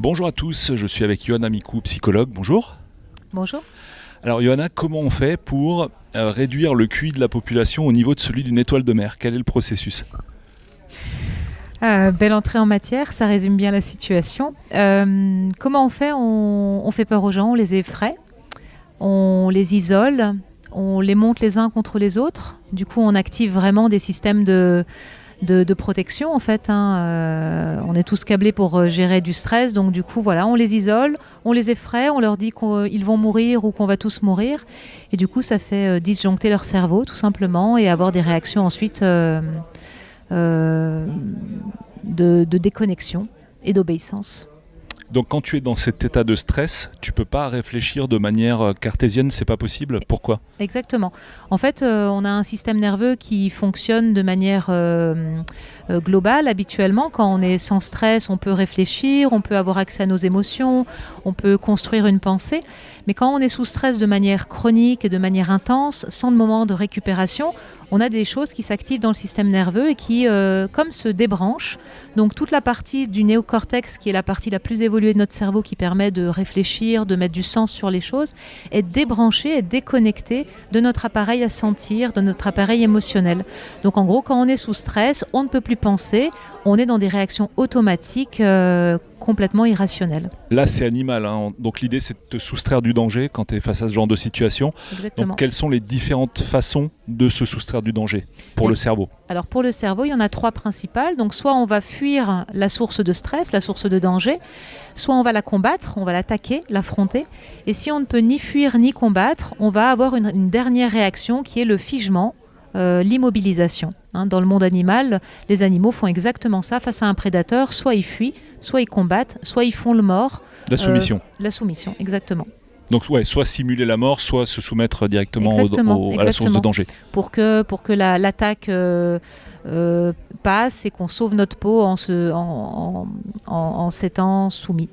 Bonjour à tous, je suis avec Johanna Mikou, psychologue. Bonjour. Bonjour. Alors Johanna, comment on fait pour réduire le QI de la population au niveau de celui d'une étoile de mer? Quel est le processus? Belle entrée en matière, ça résume bien la situation. Comment on fait? On fait peur aux gens, on les effraie, on les isole, on les monte les uns contre les autres. Du coup, on active vraiment des systèmes de protection en fait. On est tous câblés pour gérer du stress, donc du coup voilà, on les isole, on les effraie, on leur dit qu'ils vont mourir ou qu'on va tous mourir, et du coup ça fait disjoncter leur cerveau tout simplement et avoir des réactions ensuite de déconnexion et d'obéissance. Donc quand tu es dans cet état de stress, tu peux pas réfléchir de manière cartésienne, c'est pas possible. Pourquoi? Exactement. En fait, on a un système nerveux qui fonctionne de manière globale habituellement. Quand on est sans stress, on peut réfléchir, on peut avoir accès à nos émotions, on peut construire une pensée. Mais quand on est sous stress de manière chronique et de manière intense, sans de moment de récupération, on a des choses qui s'activent dans le système nerveux et qui, comme se débranchent. Donc toute la partie du néocortex, qui est la partie la plus évoluée de notre cerveau, qui permet de réfléchir, de mettre du sens sur les choses, est débranchée, est déconnectée de notre appareil à sentir, de notre appareil émotionnel. Donc en gros, quand on est sous stress, on ne peut plus penser, on est dans des réactions automatiques complètement irrationnelles. Là, c'est animal, donc l'idée c'est de te soustraire du danger quand tu es face à ce genre de situation. Exactement. Donc quelles sont les différentes façons de se soustraire du danger pour le cerveau? Alors pour le cerveau, il y en a trois principales. Donc soit on va fuir la source de stress, la source de danger, soit on va la combattre, on va l'attaquer, l'affronter. Et si on ne peut ni fuir ni combattre, on va avoir une dernière réaction qui est le figement, l'immobilisation. Dans le monde animal, les animaux font exactement ça face à un prédateur. Soit ils fuient, soit ils combattent, soit ils font le mort. La soumission. La soumission, exactement. Donc ouais, soit simuler la mort, soit se soumettre directement à la source de danger. Pour que l'attaque passe et qu'on sauve notre peau en s'étant soumis.